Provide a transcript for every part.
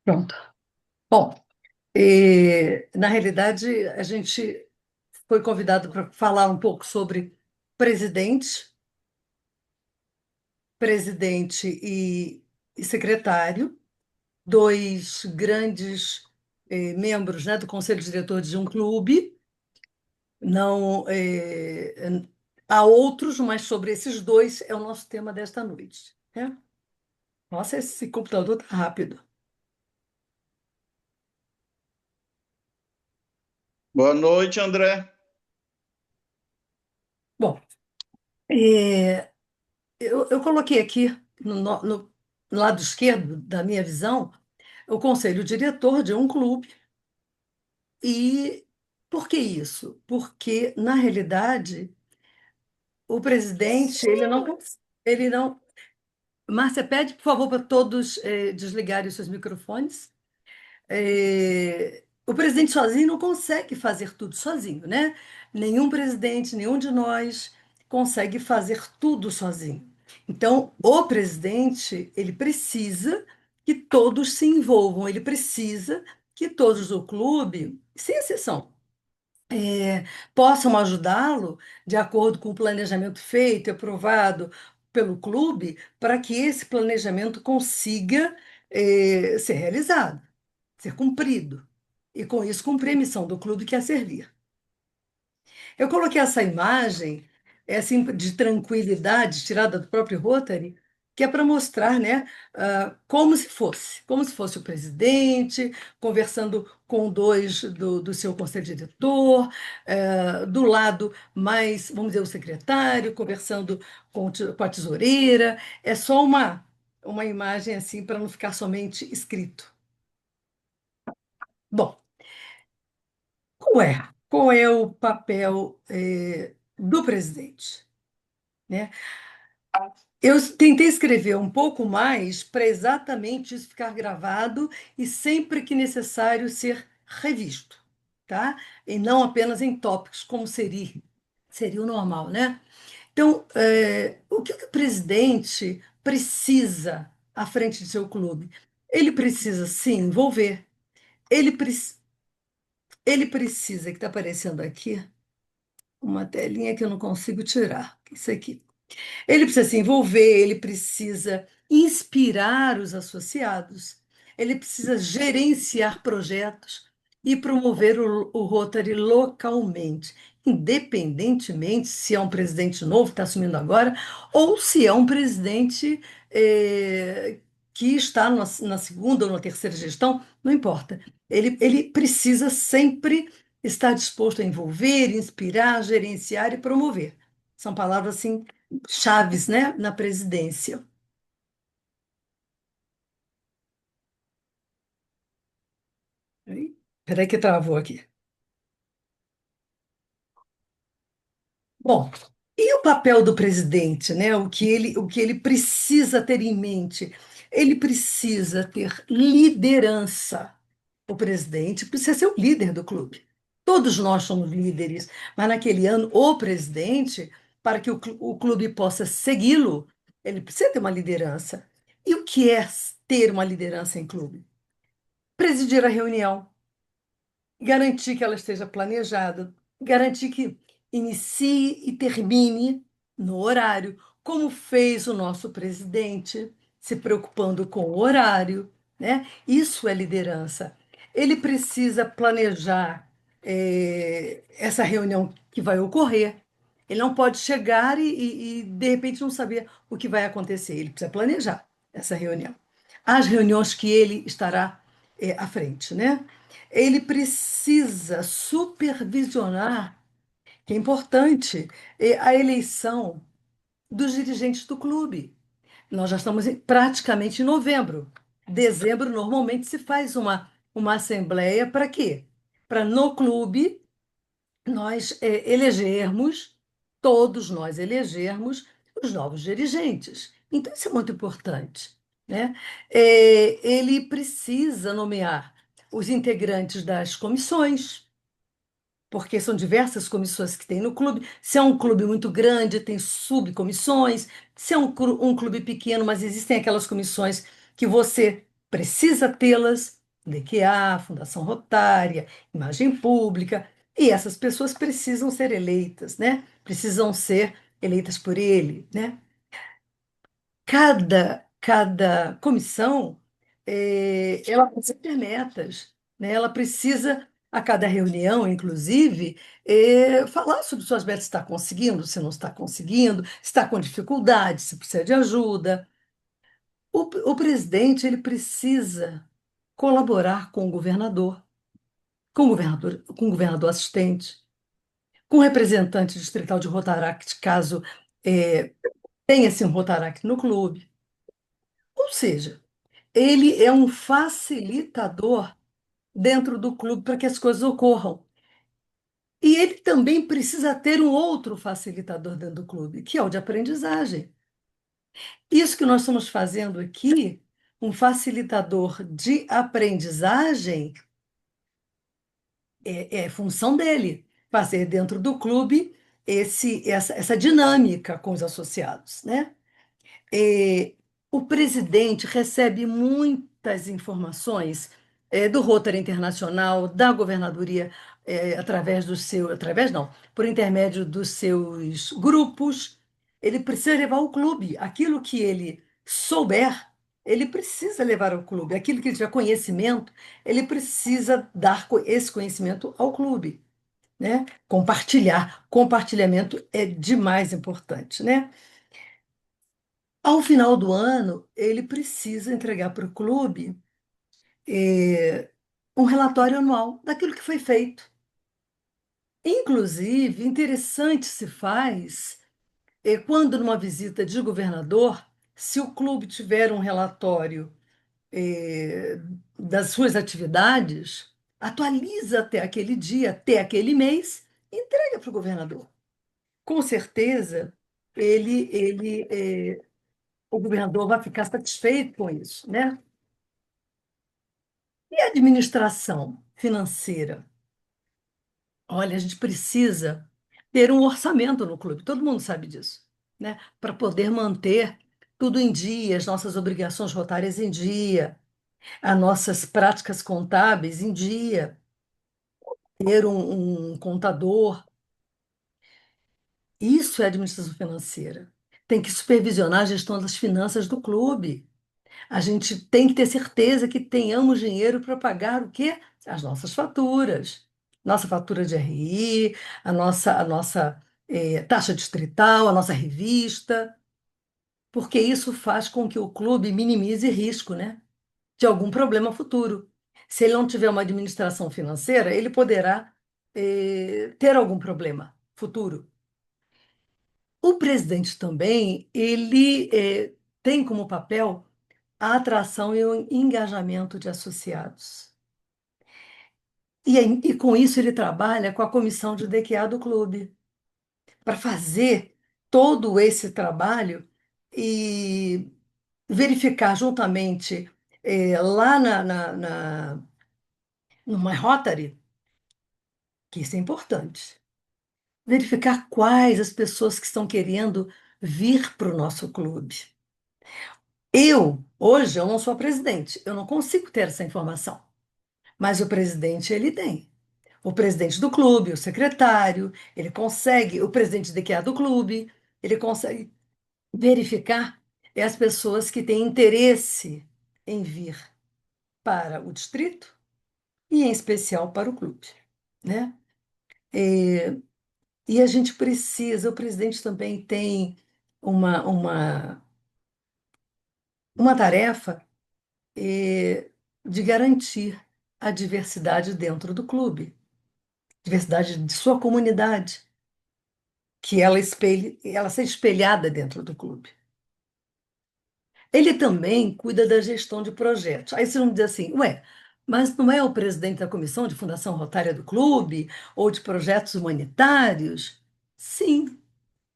Pronto. Bom, na realidade, a gente foi convidado para falar um pouco sobre presidente, presidente e secretário, dois grandes membros, né, do conselho diretor de um clube. Não, há outros, mas sobre esses dois é o nosso tema desta noite, né? Nossa, esse computador tá rápido. Boa noite, André. Bom, é, eu coloquei aqui no lado esquerdo da minha visão o conselho diretor de um clube. E por que isso? Porque, na realidade, o presidente, ele não. Márcia, pede, por favor, para todos desligarem os seus microfones. O presidente sozinho não consegue fazer tudo sozinho, né? Nenhum presidente, nenhum de nós consegue fazer tudo sozinho. Então, o presidente, ele precisa que todos se envolvam, ele precisa que todos do clube, sem exceção, possam ajudá-lo de acordo com o planejamento feito e aprovado pelo clube, para que esse planejamento consiga, ser realizado, ser cumprido. E com isso cumprir a missão do clube, que é servir. Eu coloquei essa imagem, assim, de tranquilidade, tirada do próprio Rotary, que é para mostrar, né, como se fosse o presidente, conversando com dois do seu conselho diretor, do lado mais, vamos dizer, o secretário, conversando com a tesoureira. É só uma imagem assim, para não ficar somente escrito. Bom, qual é o papel, do presidente, né? Eu tentei escrever um pouco mais para exatamente isso ficar gravado e sempre que necessário ser revisto, tá? E não apenas em tópicos, como seria o normal, né? Então, o que o presidente precisa à frente de seu clube? Ele precisa se envolver, ele, ele precisa, que está aparecendo aqui, uma telinha que eu não consigo tirar, isso aqui. Ele precisa se envolver, ele precisa inspirar os associados, ele precisa gerenciar projetos e promover o Rotary localmente, independentemente se é um presidente novo que está assumindo agora ou se é um presidente que está na segunda ou na terceira gestão, não importa. Ele precisa sempre estar disposto a envolver, inspirar, gerenciar e promover. São palavras assim chaves, né, na presidência. Peraí que travou aqui. Bom, e o papel do presidente, né? O que ele precisa ter em mente? Ele precisa ter liderança. O presidente precisa ser o líder do clube. Todos nós somos líderes, mas naquele ano, o presidente, para que o clube possa segui-lo, ele precisa ter uma liderança. E o que é ter uma liderança em clube? Presidir a reunião, garantir que ela esteja planejada, garantir que inicie e termine no horário, como fez o nosso presidente, se preocupando com o horário, né? Isso é liderança. Ele precisa planejar, essa reunião que vai ocorrer. Ele não pode chegar e, de repente não saber o que vai acontecer. Ele precisa planejar essa reunião. As reuniões que ele estará, à frente, né? Ele precisa supervisionar, que é importante, a eleição dos dirigentes do clube. Nós já estamos praticamente em novembro. Dezembro, normalmente, se faz uma assembleia para quê? Para no clube nós elegermos, todos nós elegermos os novos dirigentes. Então, isso é muito importante, né? Ele precisa nomear os integrantes das comissões, porque são diversas comissões que tem no clube. Se é um clube muito grande, tem subcomissões. Se é um clube pequeno, mas existem aquelas comissões que você precisa tê-las. DQA, Fundação Rotária, Imagem Pública, e essas pessoas precisam ser eleitas, né? Precisam ser eleitas por ele, né? Cada comissão, ela precisa ter metas, né? Ela precisa, a cada reunião, inclusive, falar sobre suas metas, se está conseguindo, se não está conseguindo, se está com dificuldade, se precisa de ajuda. O presidente, ele precisa colaborar com o governador assistente, com o representante distrital de Rotaract, caso eh, tenha-se um Rotaract no clube. Ou seja, ele é um facilitador dentro do clube para que as coisas ocorram. E ele também precisa ter um outro facilitador dentro do clube, que é o de aprendizagem. Isso que nós estamos fazendo aqui, um facilitador de aprendizagem, é função dele, fazer dentro do clube essa dinâmica com os associados, né? É, o presidente recebe muitas informações do Rotary Internacional, da governadoria, através não, por intermédio dos seus grupos. Ele precisa levar ao clube aquilo que ele souber, ele precisa levar ao clube. Aquilo que ele tiver conhecimento, ele precisa dar esse conhecimento ao clube, né? Compartilhar. Compartilhamento é demais importante, né? Ao final do ano, ele precisa entregar para o clube um relatório anual daquilo que foi feito. Inclusive, interessante se faz quando, numa visita de governador, se o clube tiver um relatório eh, das suas atividades, atualiza até aquele dia, até aquele mês, e entrega para o governador. Com certeza, o governador vai ficar satisfeito com isso, né? E a administração financeira? Olha, a gente precisa ter um orçamento no clube, todo mundo sabe disso, né? Para poder manter tudo em dia, as nossas obrigações rotárias em dia, as nossas práticas contábeis em dia, ter um contador. Isso é administração financeira. Tem que supervisionar a gestão das finanças do clube. A gente tem que ter certeza que tenhamos dinheiro para pagar o quê? As nossas faturas. Nossa fatura de RI, a nossa taxa distrital, a nossa revista, porque isso faz com que o clube minimize risco, né, de algum problema futuro. Se ele não tiver uma administração financeira, ele poderá, ter algum problema futuro. O presidente também, ele, tem como papel a atração e o engajamento de associados. E com isso ele trabalha com a comissão de DQA do clube, para fazer todo esse trabalho e verificar juntamente lá no My Rotary, que isso é importante, verificar quais as pessoas que estão querendo vir para o nosso clube. Hoje, eu não sou a presidente, eu não consigo ter essa informação, mas o presidente, ele tem. O presidente do clube, o secretário, ele consegue, o presidente de QA do clube, ele consegue verificar as pessoas que têm interesse em vir para o distrito e, em especial, para o clube, né? E a gente precisa, o presidente também tem uma tarefa, de garantir a diversidade dentro do clube, diversidade de sua comunidade, que ela seja espelhada dentro do clube. Ele também cuida da gestão de projetos. Aí vocês vão dizer assim, ué, mas não é o presidente da comissão de Fundação Rotária do clube ou de projetos humanitários? Sim,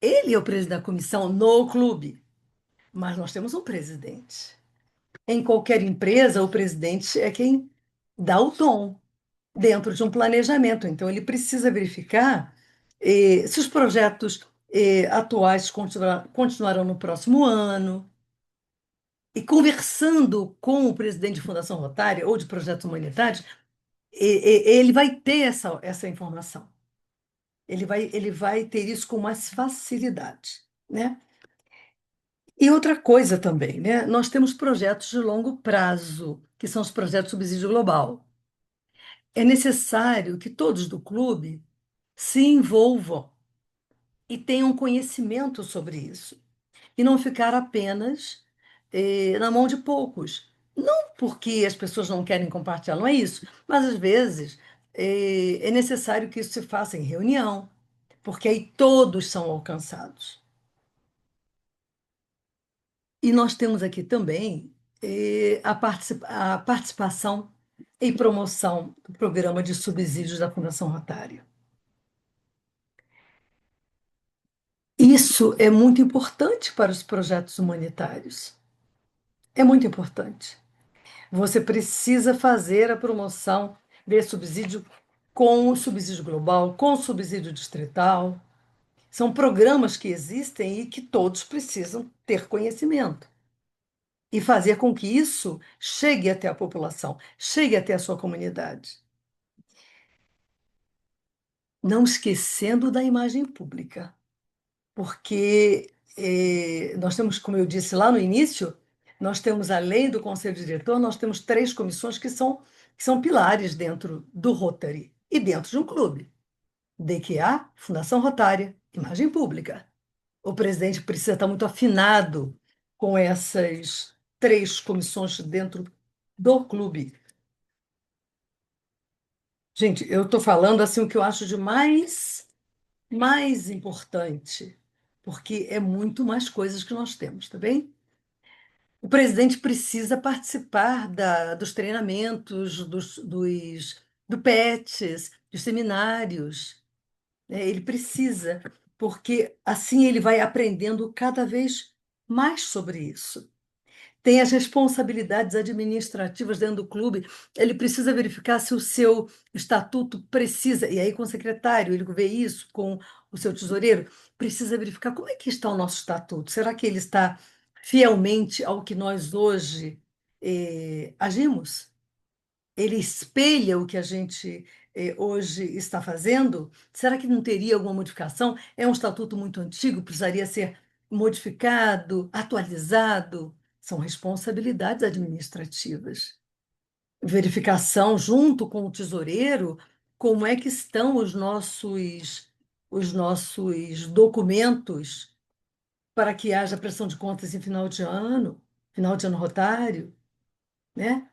ele é o presidente da comissão no clube, mas nós temos um presidente. Em qualquer empresa, o presidente é quem dá o tom dentro de um planejamento. Então, ele precisa verificar se os projetos atuais continuarão no próximo ano, E conversando com o presidente de Fundação Rotária ou de projetos humanitários, ele vai ter essa informação. Ele vai ter isso com mais facilidade, né? E outra coisa também, né? Nós temos projetos de longo prazo, que são os projetos de subsídio global. É necessário que todos do clube se envolvam e tenham conhecimento sobre isso, e não ficar apenas na mão de poucos. Não porque as pessoas não querem compartilhar, não é isso, mas às vezes é necessário que isso se faça em reunião, porque aí todos são alcançados. E nós temos aqui também a participação e promoção do programa de subsídios da Fundação Rotária. Isso é muito importante para os projetos humanitários. É muito importante. Você precisa fazer a promoção desse subsídio com o subsídio global, com o subsídio distrital. São programas que existem e que todos precisam ter conhecimento e fazer com que isso chegue até a população, chegue até a sua comunidade. Não esquecendo da imagem pública, porque nós temos, como eu disse lá no início, nós temos, além do conselho diretor, nós temos três comissões que são pilares dentro do Rotary e dentro de um clube. DQA, Fundação Rotária, Imagem Pública. O presidente precisa estar muito afinado com essas três comissões dentro do clube. Gente, eu estou falando assim o que eu acho de mais importante, porque é muito mais coisas que nós temos, tá bem? O presidente precisa participar dos treinamentos, do PETs, dos seminários, né? Ele precisa, porque assim ele vai aprendendo cada vez mais sobre isso. Tem as responsabilidades administrativas dentro do clube, ele precisa verificar se o seu estatuto precisa, e aí com o secretário, ele vê isso, com o seu tesoureiro, precisa verificar como é que está o nosso estatuto. Será que ele está fielmente ao que nós hoje agimos? Ele espelha o que a gente hoje está fazendo? Será que não teria alguma modificação? É um estatuto muito antigo, precisaria ser modificado, atualizado? São responsabilidades administrativas. Verificação junto com o tesoureiro, como é que estão os nossos documentos para que haja prestação de contas em final de ano rotário, né?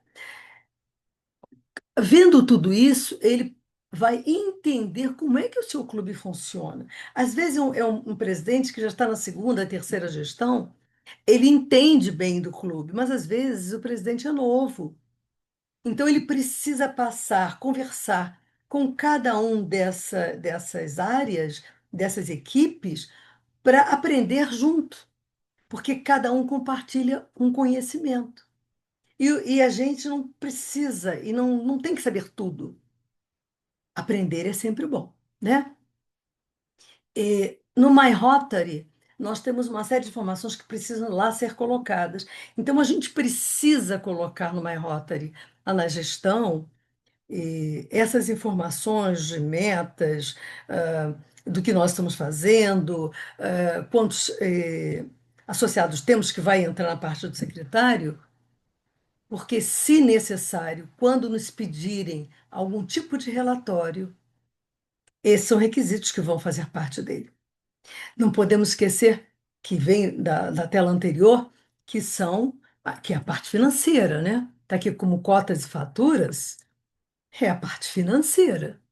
Vendo tudo isso, ele vai entender como é que o seu clube funciona. Às vezes é um presidente que já está na segunda, terceira gestão, ele entende bem do clube, mas às vezes o presidente é novo. Então ele precisa passar, conversar com cada um dessas áreas, dessas equipes, para aprender junto, porque cada um compartilha um conhecimento. E a gente não precisa e não tem que saber tudo. Aprender é sempre bom, né? E no My Rotary, nós temos uma série de informações que precisam lá ser colocadas. Então, a gente precisa colocar no My Rotary, lá na gestão, essas informações de metas, do que nós estamos fazendo, quantos associados temos que vai entrar na parte do secretário, porque, se necessário, quando nos pedirem algum tipo de relatório, esses são requisitos que vão fazer parte dele. Não podemos esquecer que vem da tela anterior, que é a parte financeira, né? Está aqui como cotas e faturas, é a parte financeira.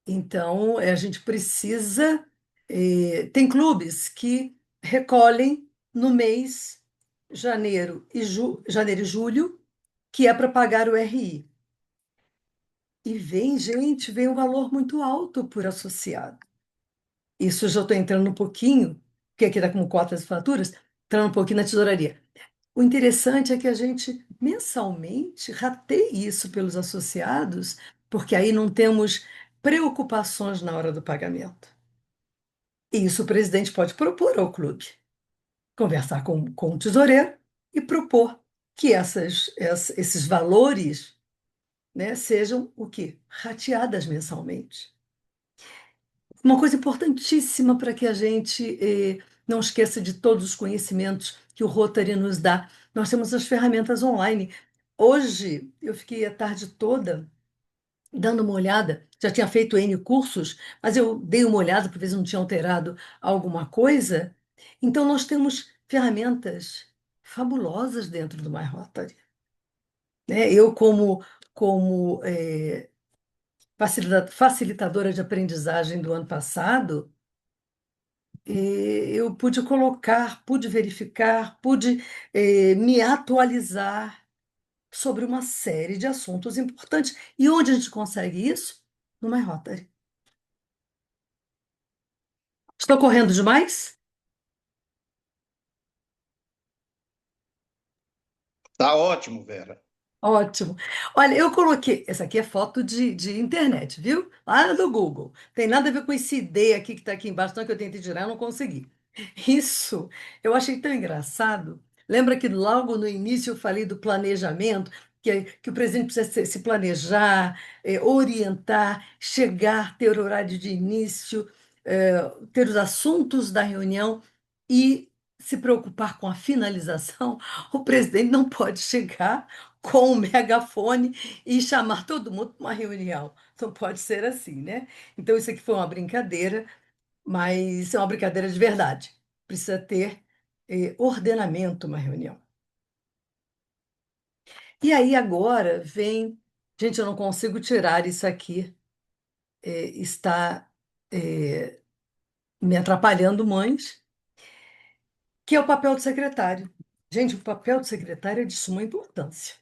Então, a gente precisa. Tem clubes que recolhem no mês janeiro e julho, que é para pagar o RI. E vem um valor muito alto por associado. Isso eu já estou entrando um pouquinho, porque aqui está como cotas e faturas, entrando um pouquinho na tesouraria. O interessante é que a gente mensalmente rateie isso pelos associados, porque aí não temos preocupações na hora do pagamento. E isso o presidente pode propor ao clube. conversar com o tesoureiro e propor que esses valores, né, sejam o quê? Rateadas mensalmente. Uma coisa importantíssima para que a gente não esqueça de todos os conhecimentos que o Rotary nos dá. Nós temos as ferramentas online. Hoje, eu fiquei a tarde toda dando uma olhada, já tinha feito N cursos, mas eu dei uma olhada para ver se não tinha alterado alguma coisa. Então, nós temos ferramentas fabulosas dentro do My Rotary, né? Eu, como facilitadora de aprendizagem do ano passado, eu pude colocar, pude verificar, pude me atualizar sobre uma série de assuntos importantes. E onde a gente consegue isso? No My Rotary. Estou correndo demais? Tá ótimo, Vera. Ótimo. Olha, eu coloquei. Essa aqui é foto de internet, viu? Lá do Google. Tem nada a ver com esse ID aqui que está aqui embaixo, não, que eu tentei tirar, e não consegui. Isso eu achei tão engraçado. Lembra que logo no início eu falei do planejamento, que o presidente precisa se planejar, orientar, chegar, ter horário de início, ter os assuntos da reunião e se preocupar com a finalização. O presidente não pode chegar com um megafone e chamar todo mundo para uma reunião. Não pode ser assim, né? Então, isso aqui foi uma brincadeira, mas é uma brincadeira de verdade. Precisa ter ordenamento uma reunião. E aí agora vem. Gente, eu não consigo tirar isso aqui. Está me atrapalhando muito, que é o papel do secretário. Gente, o papel do secretário é de suma importância.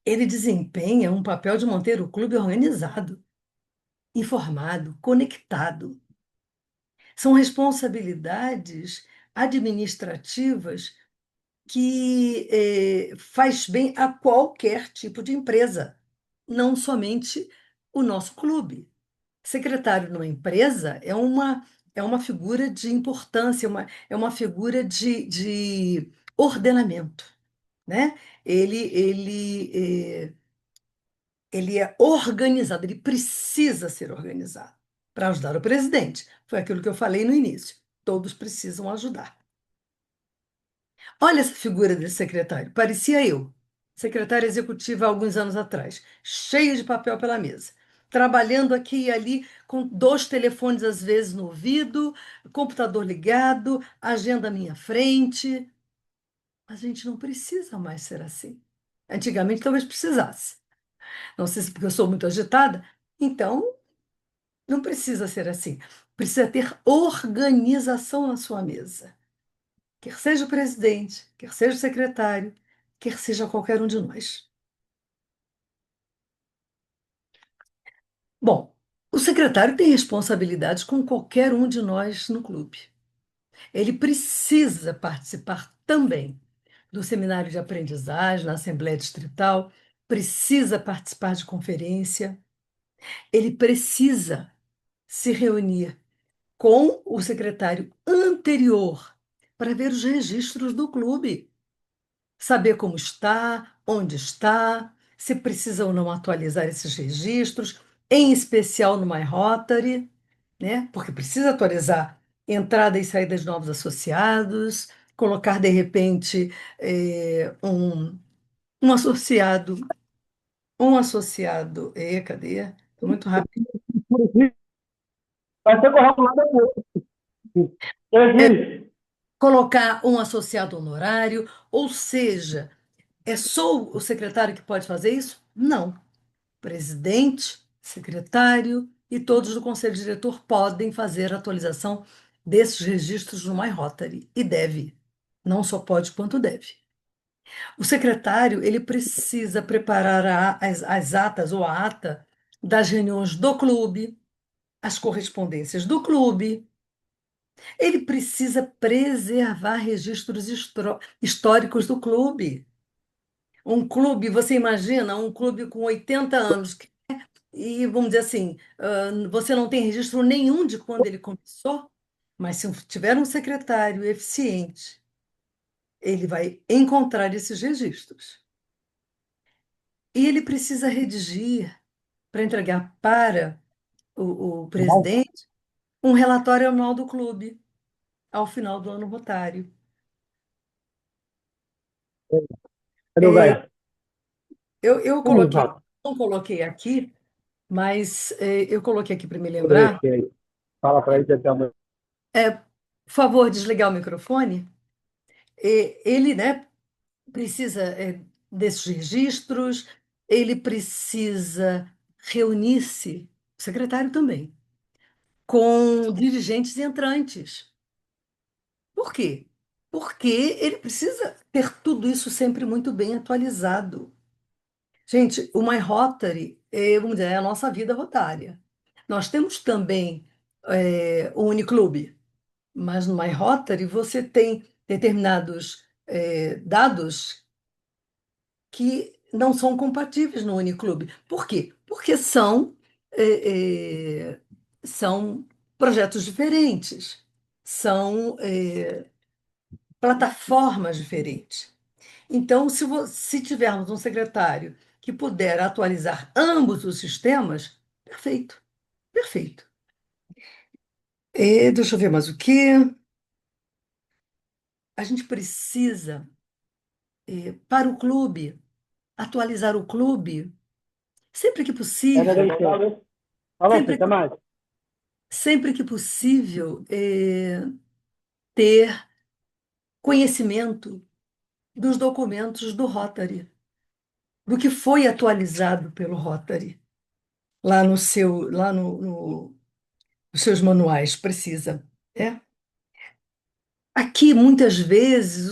Ele desempenha um papel de manter o clube organizado, informado, conectado. São responsabilidades administrativas que faz bem a qualquer tipo de empresa, não somente o nosso clube. Secretário numa empresa é uma figura de importância, é uma figura de ordenamento, né? Ele é organizado, ele precisa ser organizado para ajudar o presidente. Foi aquilo que eu falei no início. Todos precisam ajudar. Olha essa figura desse secretário, parecia eu, secretária executiva há alguns anos atrás, cheio de papel pela mesa, trabalhando aqui e ali com dois telefones às vezes no ouvido, computador ligado, agenda à minha frente. A gente não precisa mais ser assim. Antigamente talvez precisasse. Não sei se porque eu sou muito agitada, então não precisa ser assim. Precisa ter organização na sua mesa. Quer seja o presidente, quer seja o secretário, quer seja qualquer um de nós. Bom, o secretário tem responsabilidades com qualquer um de nós no clube. Ele precisa participar também do seminário de aprendizagem na Assembleia Distrital, precisa participar de conferência, ele precisa se reunir com o secretário anterior para ver os registros do clube, saber como está, onde está, se precisa ou não atualizar esses registros, em especial no My Rotary, né? Porque precisa atualizar entrada e saída de novos associados, colocar de repente um associado, cadê? Estou muito rápido. Vai ser correto lá depois. Existe. Colocar um associado honorário, ou seja, é só o secretário que pode fazer isso? Não. Presidente, secretário e todos do conselho diretor podem fazer a atualização desses registros no My Rotary e deve. Não só pode, quanto deve. O secretário, ele precisa preparar as atas ou a ata das reuniões do clube, as correspondências do clube. Ele precisa preservar registros históricos do clube. Um clube, você imagina, um clube com 80 anos, e vamos dizer assim, você não tem registro nenhum de quando ele começou? Mas se tiver um secretário eficiente, ele vai encontrar esses registros. E ele precisa redigir, para entregar para o presidente, um relatório anual do clube, ao final do ano rotário. Tudo É, bem. eu coloquei, Exato. não coloquei aqui, mas eu coloquei aqui para me Eu lembrar. deixei. Fala para ele então. Por favor, desligar o microfone. Ele, né, precisa desses registros, ele precisa reunir-se, o secretário também, com dirigentes entrantes. Por quê? Porque ele precisa ter tudo isso sempre muito bem atualizado. Gente, o My Rotary, vamos dizer, é a nossa vida rotária. Nós temos também o Uniclube, mas no My Rotary você tem determinados dados que não são compatíveis no Uniclube. Por quê? Porque são projetos diferentes, são plataformas diferentes. Então, se tivermos um secretário que puder atualizar ambos os sistemas, perfeito, perfeito. Deixa eu ver mais o que. A gente precisa, para o clube, atualizar o clube sempre que Era possível, deixei. Falou, sempre, Cita, mais. sempre que possível, ter conhecimento dos documentos do Rotary, do que foi atualizado pelo Rotary, lá nos seus manuais, precisa. É. Aqui, muitas vezes,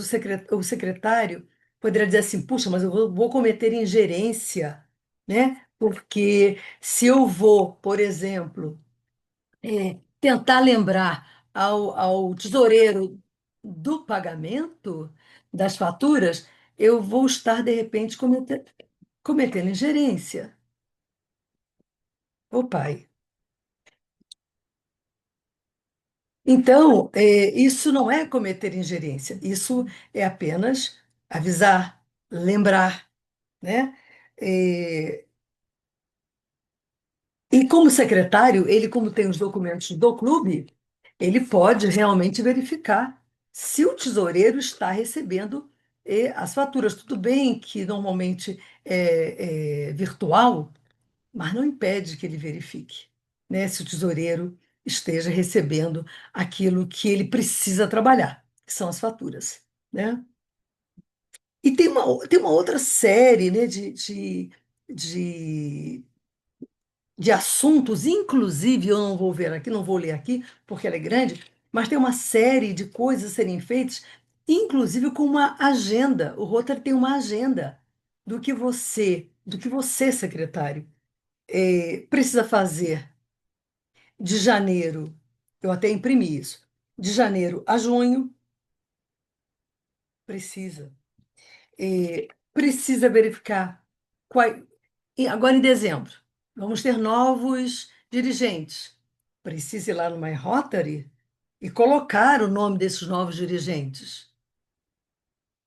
o secretário poderia dizer assim: puxa, mas eu vou cometer ingerência, né? Porque se eu vou, por exemplo, tentar lembrar ao tesoureiro do pagamento das faturas, eu vou estar, de repente, cometendo ingerência. Ô, pai. Então, isso não é cometer ingerência, isso é apenas avisar, lembrar, né? É, e como secretário, ele, como tem os documentos do clube, ele pode realmente verificar se o tesoureiro está recebendo as faturas. Tudo bem que normalmente é virtual, mas não impede que ele verifique, né, se o tesoureiro esteja recebendo aquilo que ele precisa trabalhar, que são as faturas, né? E tem uma outra série, né, de, de assuntos, inclusive, eu não vou ver aqui, não vou ler aqui, porque ela é grande, mas tem uma série de coisas a serem feitas, inclusive com uma agenda. O Rotary tem uma agenda do que você, secretário, precisa fazer de janeiro, eu até imprimi isso, de janeiro a junho, precisa. Precisa verificar. E agora em dezembro, vamos ter novos dirigentes. Precisa ir lá no My Rotary e colocar o nome desses novos dirigentes.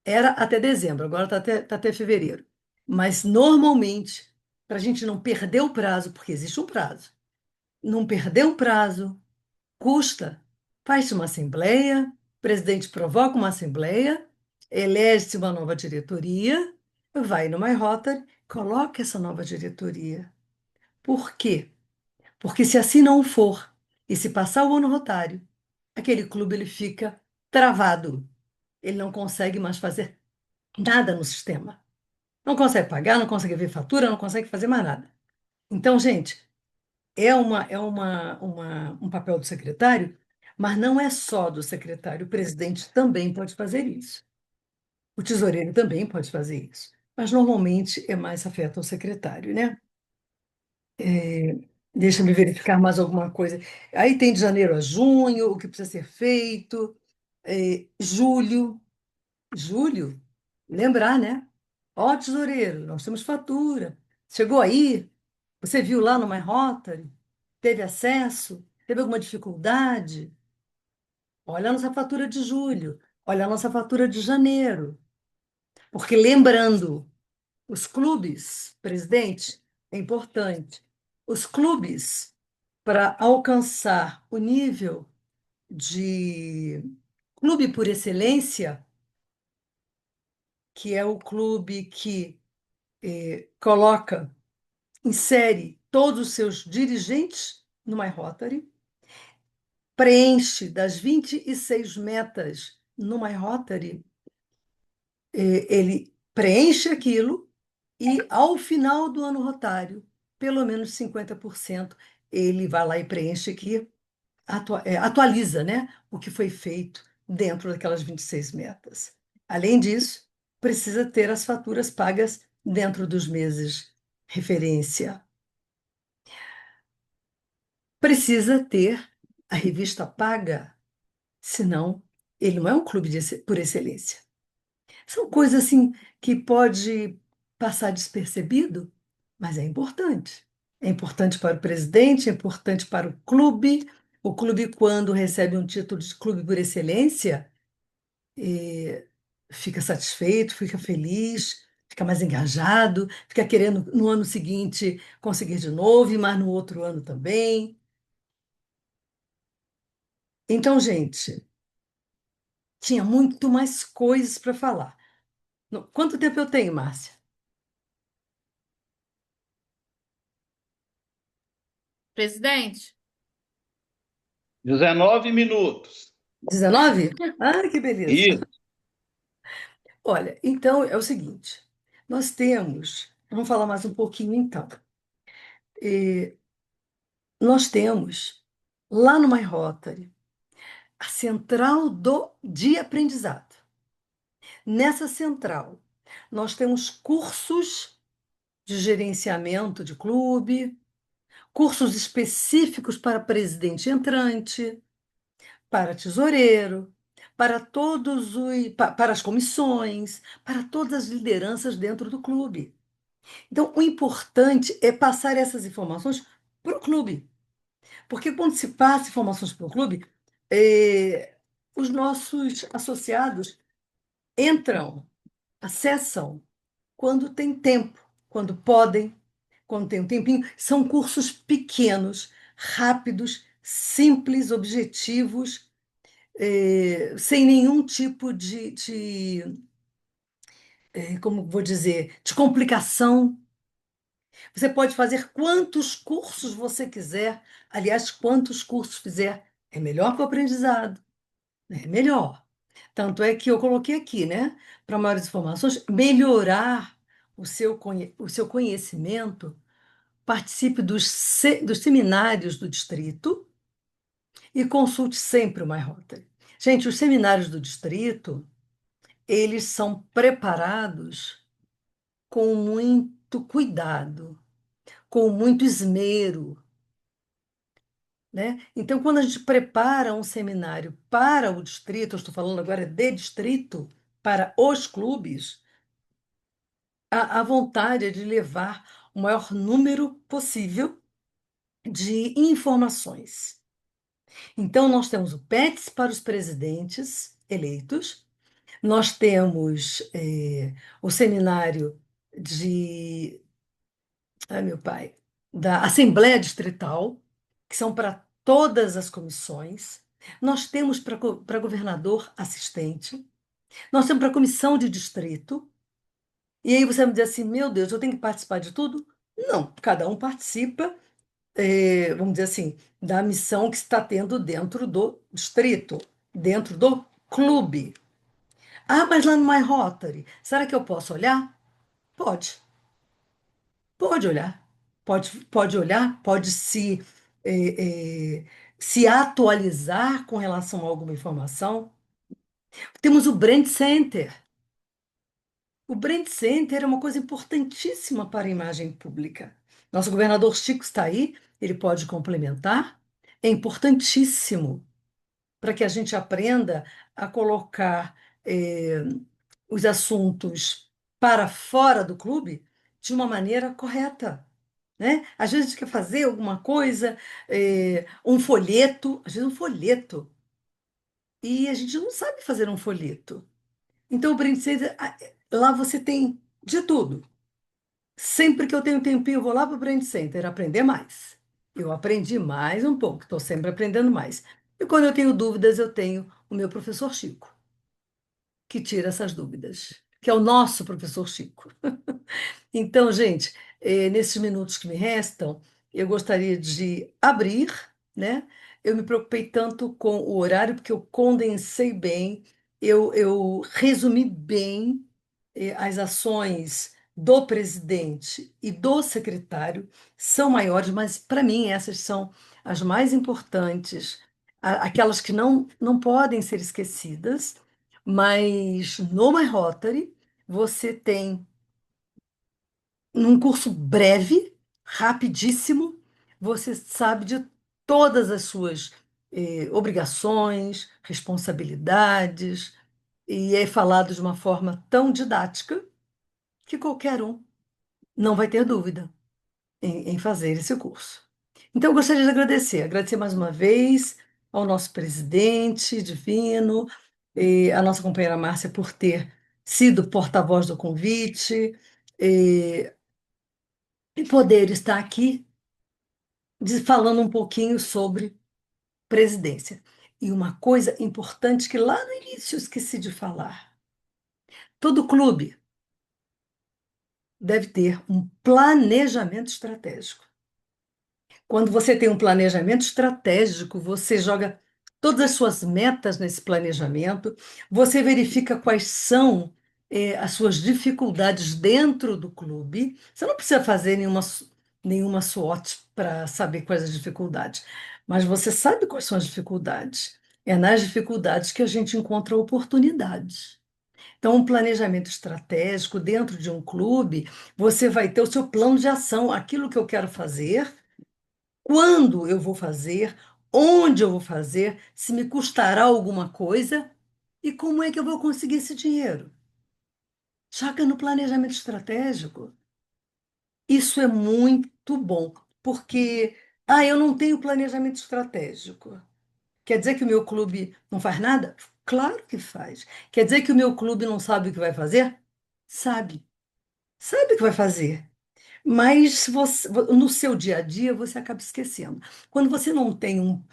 Era até dezembro, agora está até fevereiro. Mas normalmente, para a gente não perder o prazo, porque existe um prazo, não perder o prazo, custa. Faz-se uma assembleia, o presidente provoca uma assembleia, elege-se uma nova diretoria, vai no My Rotary, coloca essa nova diretoria. Por quê? Porque se assim não for, e se passar o ano rotário, aquele clube ele fica travado. Ele não consegue mais fazer nada no sistema. Não consegue pagar, não consegue ver fatura, não consegue fazer mais nada. Então, gente, um papel do secretário, mas não é só do secretário. O presidente também pode fazer isso. O tesoureiro também pode fazer isso. Mas normalmente é mais afeto ao secretário, né? Deixa-me verificar mais alguma coisa. Aí tem de janeiro a junho, o que precisa ser feito. Julho, julho, lembrar, né? Ó, tesoureiro, nós temos fatura. Chegou aí? Você viu lá no My Rotary? Teve acesso? Teve alguma dificuldade? olha a nossa fatura de julho, olha a nossa fatura de janeiro. Porque lembrando, os clubes, presidente, é importante, os clubes, para alcançar o nível de clube por excelência, que é o clube que coloca, insere todos os seus dirigentes no My Rotary, preenche das 26 metas no My Rotary, ele preenche aquilo e, ao final do ano rotário, pelo menos 50%, ele vai lá e preenche aqui, atualiza, né, o que foi feito dentro daquelas 26 metas. Além disso, precisa ter as faturas pagas dentro dos meses referência. Precisa ter a revista paga, senão ele não é um clube por excelência. São coisas assim que pode passar despercebido, mas é importante. É importante para o presidente, é importante para o clube. O clube, quando recebe um título de clube por excelência, fica satisfeito, fica feliz, fica mais engajado, fica querendo no ano seguinte conseguir de novo, e mais no outro ano também. Então, gente, tinha muito mais coisas para falar. Quanto tempo eu tenho, Márcia? Presidente, 19 minutos. 19? Ah, que beleza. Isso. Olha, então é o seguinte: nós temos, vamos falar mais um pouquinho então. Eh, Nós temos lá no My Rotary a central de aprendizado. Nessa central, nós temos cursos de gerenciamento de clube, cursos específicos para presidente entrante, para tesoureiro, para para as comissões, para todas as lideranças dentro do clube. Então, o importante é passar essas informações para o clube, porque quando se passa informações para o clube, os nossos associados entram, acessam quando tem tempo, quando podem, quando tem um tempinho. São cursos pequenos, rápidos, simples, objetivos, sem nenhum tipo como vou dizer, de complicação. Você pode fazer quantos cursos você quiser. Aliás, quantos cursos fizer, é melhor para o aprendizado, é melhor. Tanto é que eu coloquei aqui, né, para maiores informações, melhorar o seu conhecimento, participe dos seminários do distrito e consulte sempre o My Rotary. Gente, os seminários do distrito, eles são preparados com muito cuidado, com muito esmero, né? Então, quando a gente prepara um seminário para o distrito, eu estou falando agora de distrito, para os clubes, a vontade é de levar o maior número possível de informações. Então, nós temos o PETS para os presidentes eleitos, nós temos o seminário de, ai meu pai, da Assembleia Distrital, que são para todas as comissões. Nós temos para governador assistente, nós temos para comissão de distrito. E aí você vai me dizer assim, meu Deus, eu tenho que participar de tudo? Não, cada um participa, vamos dizer assim, da missão que está tendo dentro do distrito, dentro do clube. Ah, mas lá no My Rotary, será que eu posso olhar? Pode, pode olhar. Pode olhar, pode se atualizar com relação a alguma informação. Temos o Brand Center. O Brand Center é uma coisa importantíssima para a imagem pública. Nosso governador Chico está aí, ele pode complementar. É importantíssimo para que a gente aprenda a colocar os assuntos para fora do clube de uma maneira correta, né? Às vezes a gente quer fazer alguma coisa, um folheto, às vezes um folheto. e a gente não sabe fazer um folheto. Então, o Brand Center, lá você tem de tudo. Sempre que eu tenho tempinho, eu vou lá para o Brand Center aprender mais. Eu aprendi mais um pouco, estou sempre aprendendo mais. E quando eu tenho dúvidas, eu tenho o meu professor Chico, que tira essas dúvidas, que é o nosso professor Chico. Então, gente, nesses minutos que me restam, eu gostaria de abrir, né? Eu me preocupei tanto com o horário, porque eu condensei bem, eu resumi bem, as ações do presidente e do secretário são maiores, mas para mim essas são as mais importantes, aquelas que não podem ser esquecidas, mas no My Rotary você tem num curso breve, rapidíssimo, você sabe de todas as suas obrigações, responsabilidades, e é falado de uma forma tão didática que qualquer um não vai ter dúvida em fazer esse curso. Então, eu gostaria de agradecer mais uma vez ao nosso presidente divino, e à nossa companheira Márcia por ter sido porta-voz do convite, e, e poder estar aqui falando um pouquinho sobre presidência. E uma coisa importante que lá no início eu esqueci de falar: todo clube deve ter um planejamento estratégico. Quando você tem um planejamento estratégico, você joga todas as suas metas nesse planejamento, você verifica quais são as suas dificuldades dentro do clube. Você não precisa fazer nenhuma SWOT para saber quais as dificuldades, mas você sabe quais são as dificuldades. É nas dificuldades que a gente encontra oportunidades. Então, um planejamento estratégico dentro de um clube, você vai ter o seu plano de ação, aquilo que eu quero fazer, quando eu vou fazer, onde eu vou fazer, se me custará alguma coisa e como é que eu vou conseguir esse dinheiro. Joga no planejamento estratégico. Isso é muito bom, porque eu não tenho planejamento estratégico. Quer dizer que o meu clube não faz nada? Claro que faz. Quer dizer que o meu clube não sabe o que vai fazer? Sabe. Sabe o que vai fazer. Mas no seu dia a dia você acaba esquecendo. Quando você não tem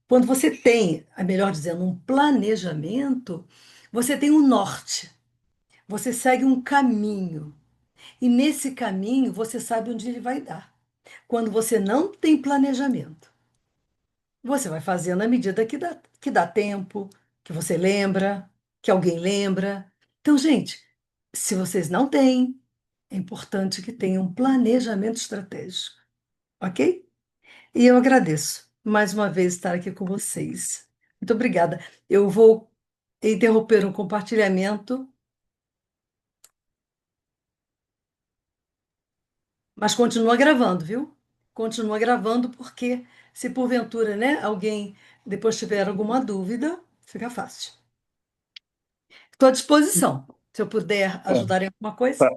quando você tem, melhor dizendo, um planejamento, você tem um norte. Você segue um caminho. E nesse caminho você sabe onde ele vai dar. Quando você não tem planejamento, você vai fazendo à medida que dá tempo, que você lembra, que alguém lembra. Então, gente, se vocês não têm, é importante que tenham um planejamento estratégico, ok? E eu agradeço mais uma vez estar aqui com vocês. Muito obrigada. Eu vou interromper um compartilhamento, mas continua gravando, viu? Continua gravando porque se porventura, né, alguém depois tiver alguma dúvida, fica fácil. Estou à disposição. Se eu puder Bom, ajudar em alguma coisa. tá.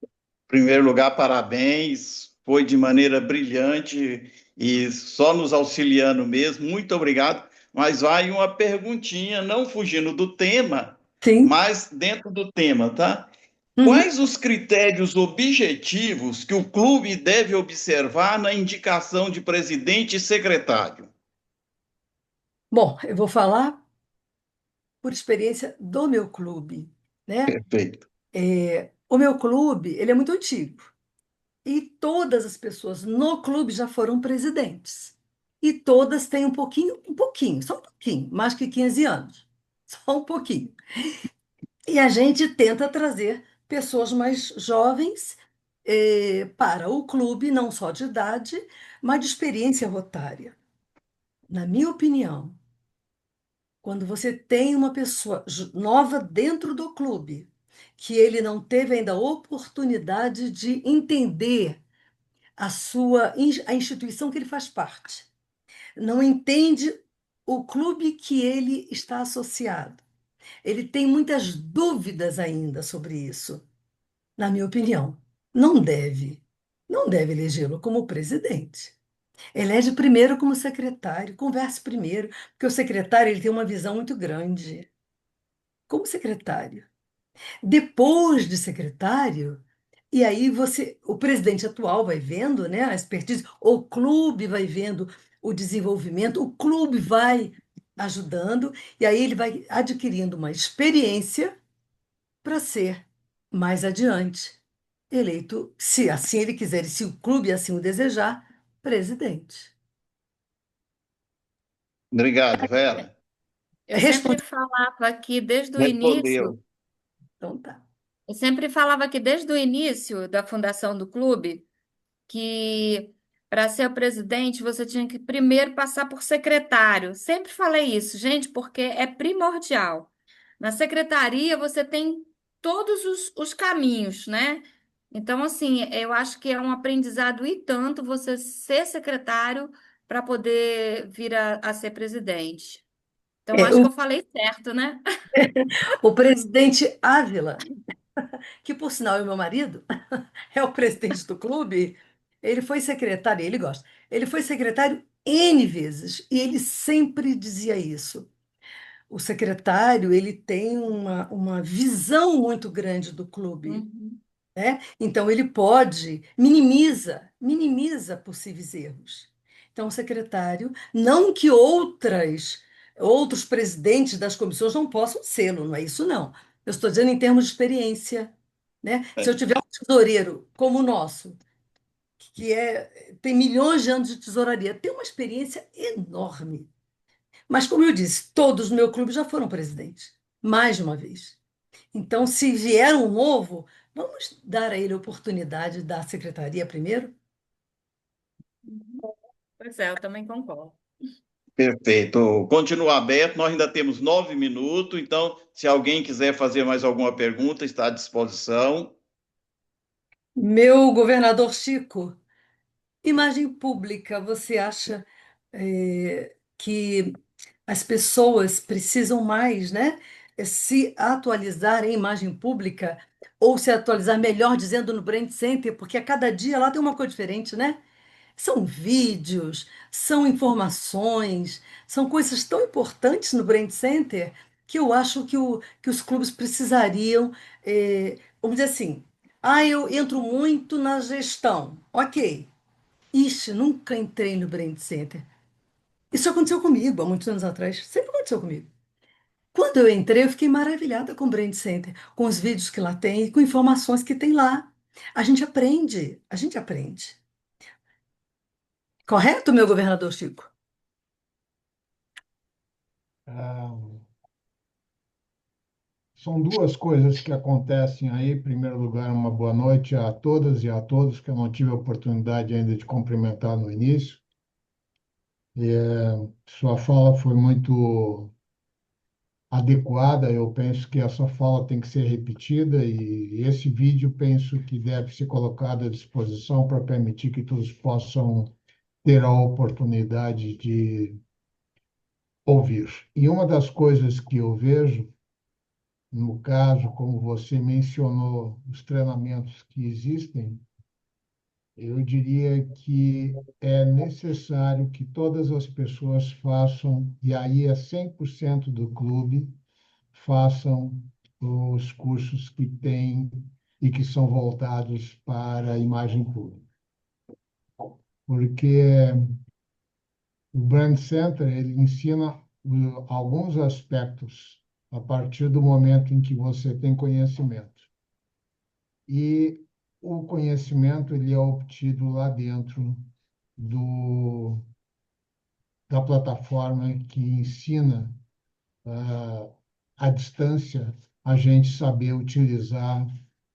Em primeiro lugar, parabéns. Foi de maneira brilhante e só nos auxiliando mesmo. Muito obrigado. Mas vai uma perguntinha, não fugindo do tema, Sim. mas dentro do tema, tá? Uhum. Quais os critérios objetivos que o clube deve observar na indicação de presidente e secretário? Bom, eu vou falar por experiência do meu clube, né? Perfeito. O meu clube, ele é muito antigo. E todas as pessoas no clube já foram presidentes. E todas têm um pouquinho, só um pouquinho, mais que 15 anos. Só um pouquinho. E a gente tenta trazer pessoas mais jovens para o clube, não só de idade, mas de experiência rotária. Na minha opinião, quando você tem uma pessoa nova dentro do clube, que ele não teve ainda a oportunidade de entender a instituição que ele faz parte, não entende o clube que ele está associado. Ele tem muitas dúvidas ainda sobre isso. Na minha opinião, não deve elegê-lo como presidente. Elege primeiro como secretário, converse primeiro, porque o secretário ele tem uma visão muito grande. Como secretário. Depois de secretário, e aí o presidente atual vai vendo, né, a expertise, o clube vai vendo o desenvolvimento, o clube vai ajudando, e aí ele vai adquirindo uma experiência para ser mais adiante eleito, se assim ele quiser, e se o clube assim o desejar, presidente. Obrigado, Vera. Eu sempre Respondi, falava aqui desde o início, Respondeu. então tá. eu sempre falava aqui desde o início da fundação do clube que para ser o presidente você tinha que primeiro passar por secretário. Sempre falei isso, gente, porque é primordial. Na secretaria você tem todos os caminhos, né? Então, assim, eu acho que é um aprendizado e tanto você ser secretário para poder vir a ser presidente. Então, É, acho que eu falei certo, né? o presidente Ávila, que por sinal é meu marido, é o presidente do clube, ele foi secretário, ele gosta, ele foi secretário N vezes, e ele sempre dizia isso. O secretário, ele tem uma visão muito grande do clube, Uhum. né? Então ele minimiza possíveis erros. Então o secretário, não que outros presidentes das comissões não possam sê-lo, não é isso não. Eu estou dizendo em termos de experiência, né? Se eu tiver um tesoureiro como o nosso, tem milhões de anos de tesouraria, tem uma experiência enorme. Mas como eu disse, todos no meu clube já foram presidentes, mais de uma vez. Então, se vier um novo, vamos dar a ele a oportunidade da secretaria primeiro? Pois é, eu também concordo. Perfeito. Continua aberto, nós ainda temos 9 minutos, então, se alguém quiser fazer mais alguma pergunta, está à disposição. Meu governador Chico, imagem pública, você acha que as pessoas precisam mais, né, se atualizar em imagem pública ou se atualizar, melhor dizendo, no Brand Center, porque a cada dia lá tem uma coisa diferente, né? São vídeos, são informações, são coisas tão importantes no Brand Center que eu acho que os clubes precisariam, vamos dizer assim, eu entro muito na gestão. Ok. Ixi, nunca entrei no Brand Center. Isso aconteceu comigo há muitos anos atrás. Sempre aconteceu comigo. Quando eu entrei, eu fiquei maravilhada com o Brand Center, com os vídeos que lá tem e com informações que tem lá. A gente aprende, a gente aprende. Correto, meu governador Chico? Ah, são duas coisas que acontecem aí. Em primeiro lugar, uma boa noite a todas e a todos que eu não tive a oportunidade ainda de cumprimentar no início. Sua fala foi muito adequada. Eu penso que essa fala tem que ser repetida e esse vídeo penso que deve ser colocado à disposição para permitir que todos possam ter a oportunidade de ouvir. E uma das coisas que eu vejo no caso, como você mencionou, os treinamentos que existem, eu diria que é necessário que todas as pessoas façam, e aí é 100% do clube, façam os cursos que têm e que são voltados para a imagem pública. Porque o Brand Center, ele ensina alguns aspectos a partir do momento em que você tem conhecimento. E o conhecimento ele é obtido lá dentro do, da plataforma que ensina à distância a gente saber utilizar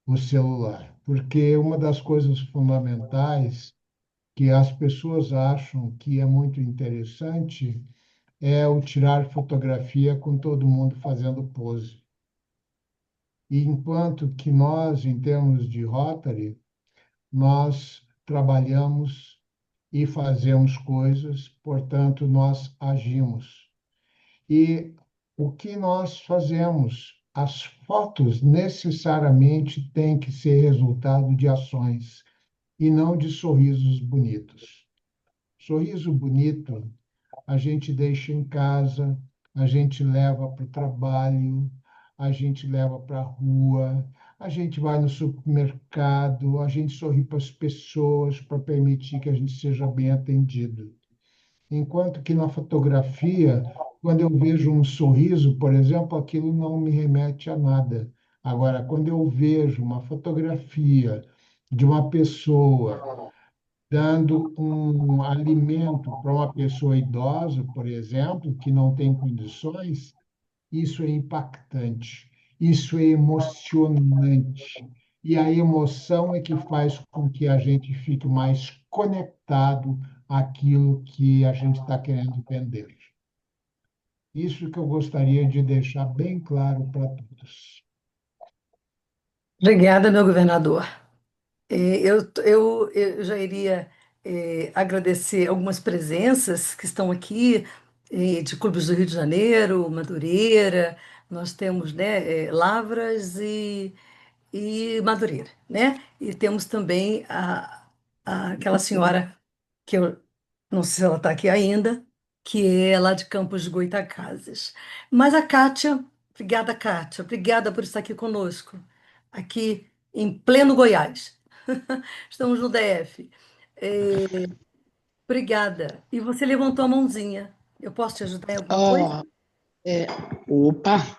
o celular. Porque uma das coisas fundamentais que as pessoas acham que é muito interessante é o tirar fotografia com todo mundo fazendo pose. E enquanto que nós, em termos de Rotary, nós trabalhamos e fazemos coisas, portanto, nós agimos. E o que nós fazemos? As fotos necessariamente têm que ser resultado de ações e não de sorrisos bonitos. Sorriso bonito a gente deixa em casa, a gente leva para o trabalho, a gente leva para a rua, a gente vai no supermercado, a gente sorri para as pessoas para permitir que a gente seja bem atendido. Enquanto que na fotografia, quando eu vejo um sorriso, por exemplo, aquilo não me remete a nada. Agora, quando eu vejo uma fotografia de uma pessoa dando um alimento para uma pessoa idosa, por exemplo, que não tem condições, isso é impactante, isso é emocionante. E a emoção é que faz com que a gente fique mais conectado àquilo que a gente está querendo vender. Isso que eu gostaria de deixar bem claro para todos. Obrigada, meu governador. Eu já iria agradecer algumas presenças que estão aqui, de clubes do Rio de Janeiro, Madureira, nós temos, né, Lavras e Madureira, né? E temos também aquela senhora que eu não sei se ela está aqui ainda, que é lá de Campos de Goytacazes. Mas a Kátia, obrigada, Kátia, obrigada por estar aqui conosco, aqui em pleno Goiás. Estamos no DF. É, obrigada. E você levantou a mãozinha. Eu posso te ajudar em alguma coisa? Ó, é, opa,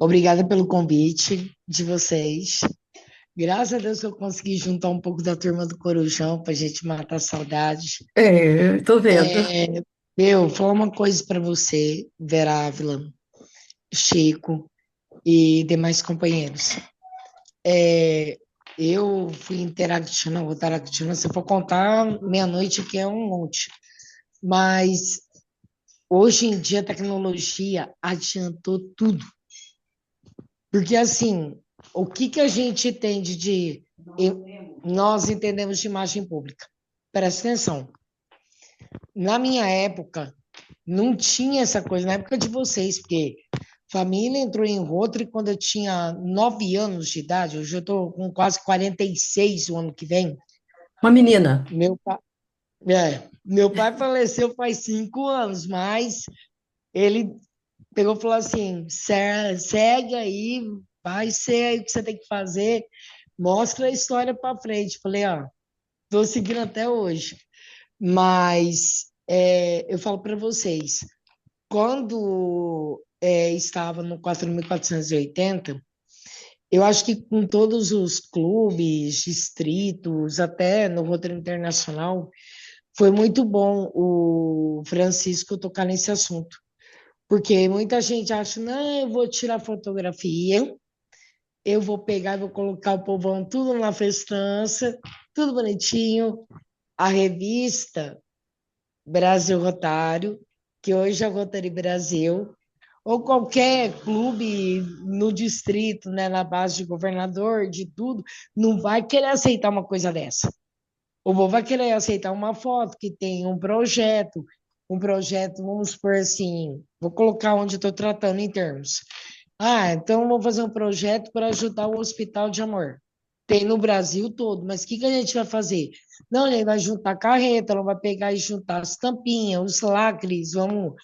obrigada pelo convite de vocês. Graças a Deus que eu consegui juntar um pouco da turma do Corujão para a gente matar saudades. Estou vendo. Eu vou falar uma coisa para você, Vera Ávila, Chico e demais companheiros. Eu fui interactina, Rotaractina, se for contar meia-noite aqui é um monte. Mas hoje em dia a tecnologia adiantou tudo. Porque, assim, o que que a gente entende nós entendemos de imagem pública? Presta atenção. Na minha época, não tinha essa coisa, na época de vocês, porque família entrou em Rotary quando eu tinha 9 anos de idade, hoje eu estou com quase 46 o ano que vem. Uma menina. Meu pai faleceu faz 5 anos, mas ele pegou e falou assim: segue aí, vai ser aí o que você tem que fazer, mostra a história para frente. Falei, ó, tô seguindo até hoje. Mas eu falo para vocês, quando estava no 4.480, eu acho que com todos os clubes, distritos, até no Rotary Internacional, foi muito bom o Francisco tocar nesse assunto. Porque muita gente acha, não, eu vou tirar fotografia, eu vou pegar e vou colocar o povão tudo na festança, tudo bonitinho. A revista Brasil Rotário, que hoje é Rotary Brasil, ou qualquer clube no distrito, né, na base de governador, de tudo, não vai querer aceitar uma coisa dessa. O povo vai querer aceitar uma foto que tem um projeto, vamos supor assim, vou colocar onde estou tratando em termos. Ah, então vou fazer um projeto para ajudar o Hospital de Amor. Tem no Brasil todo, mas o que que a gente vai fazer? Não, a gente vai juntar carreta, não vai pegar e juntar as tampinhas, os lacres, vamos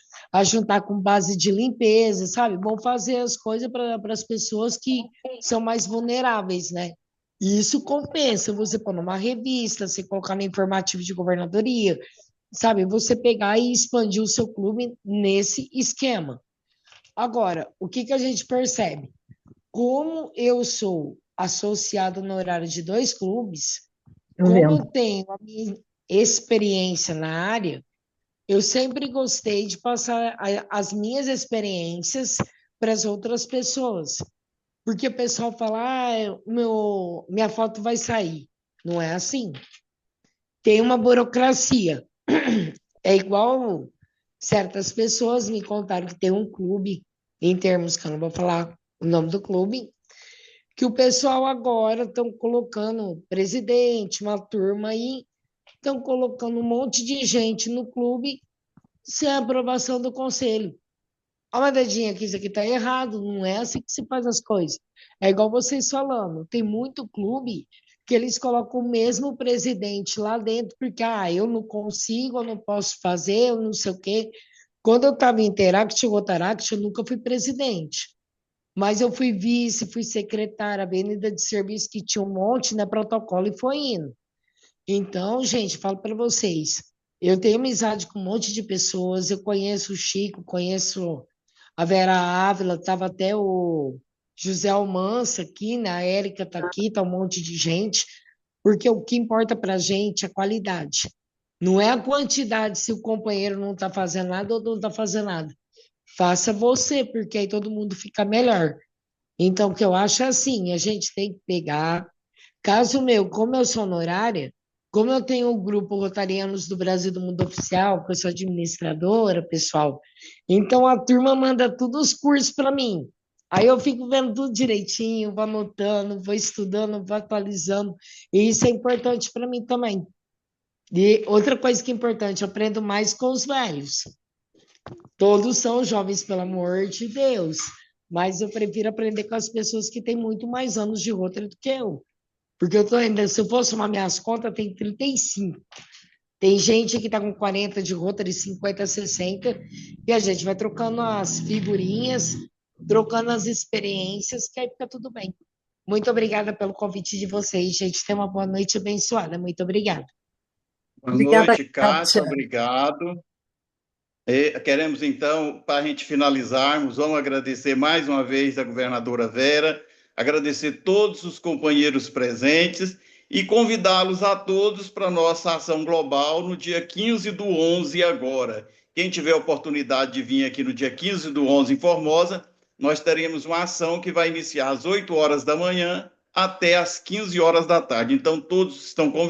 juntar com base de limpeza, sabe? Vamos fazer as coisas para as pessoas que são mais vulneráveis, né? E isso compensa você pôr numa revista, você colocar no informativo de governadoria, sabe? Você pegar e expandir o seu clube nesse esquema. Agora, o que que a gente percebe? Como eu sou associado no horário de 2 clubes, Eu como eu lembro. tenho a minha experiência na área, eu sempre gostei de passar as minhas experiências para as outras pessoas. Porque o pessoal fala, minha foto vai sair. Não é assim. Tem uma burocracia. É igual certas pessoas me contaram que tem um clube, em termos que eu não vou falar o nome do clube, que o pessoal agora estão colocando presidente, uma turma aí, estão colocando um monte de gente no clube sem a aprovação do conselho. Olha uma dedinha aqui, isso aqui está errado, não é assim que se faz as coisas. É igual vocês falando, tem muito clube que eles colocam o mesmo presidente lá dentro, porque eu não consigo, eu não posso fazer, eu não sei o quê. Quando eu estava em Interact, Rotaract, eu nunca fui presidente. Mas eu fui vice, fui secretária, avenida de serviço que tinha um monte, né, protocolo, e foi indo. Então, gente, falo para vocês, eu tenho amizade com um monte de pessoas, eu conheço o Chico, conheço a Vera Ávila, estava até o José Almança aqui, né? A Érica está aqui, está um monte de gente, porque o que importa para a gente é a qualidade. Não é a quantidade se o companheiro não está fazendo nada ou não está fazendo nada. Faça você, porque aí todo mundo fica melhor. Então, o que eu acho é assim, a gente tem que pegar. Caso meu, como eu sou honorária, como eu tenho o grupo Rotarianos do Brasil do Mundo Oficial, que eu sou administradora, pessoal, então a turma manda todos os cursos para mim. Aí eu fico vendo tudo direitinho, vou anotando, vou estudando, vou atualizando, e isso é importante para mim também. E outra coisa que é importante, eu aprendo mais com os velhos. Todos são jovens, pelo amor de Deus, mas eu prefiro aprender com as pessoas que têm muito mais anos de Rotary do que eu. Porque eu tô ainda, se eu for somar minhas contas, tem 35. Tem gente que está com 40 de Rotary, 50, 60, e a gente vai trocando as figurinhas, trocando as experiências, que aí fica tudo bem. Muito obrigada pelo convite de vocês, gente. Tenha uma boa noite abençoada. Muito obrigada. Boa Obrigada, noite, Kátia. Kátia. Obrigado. Queremos, então, para a gente finalizarmos, vamos agradecer mais uma vez a governadora Vera, agradecer todos os companheiros presentes e convidá-los a todos para a nossa ação global no dia 15/11 agora. Quem tiver oportunidade de vir aqui no dia 15/11 em Formosa, nós teremos uma ação que vai iniciar às 8 horas da manhã até às 15 horas da tarde. Então, todos estão convidados.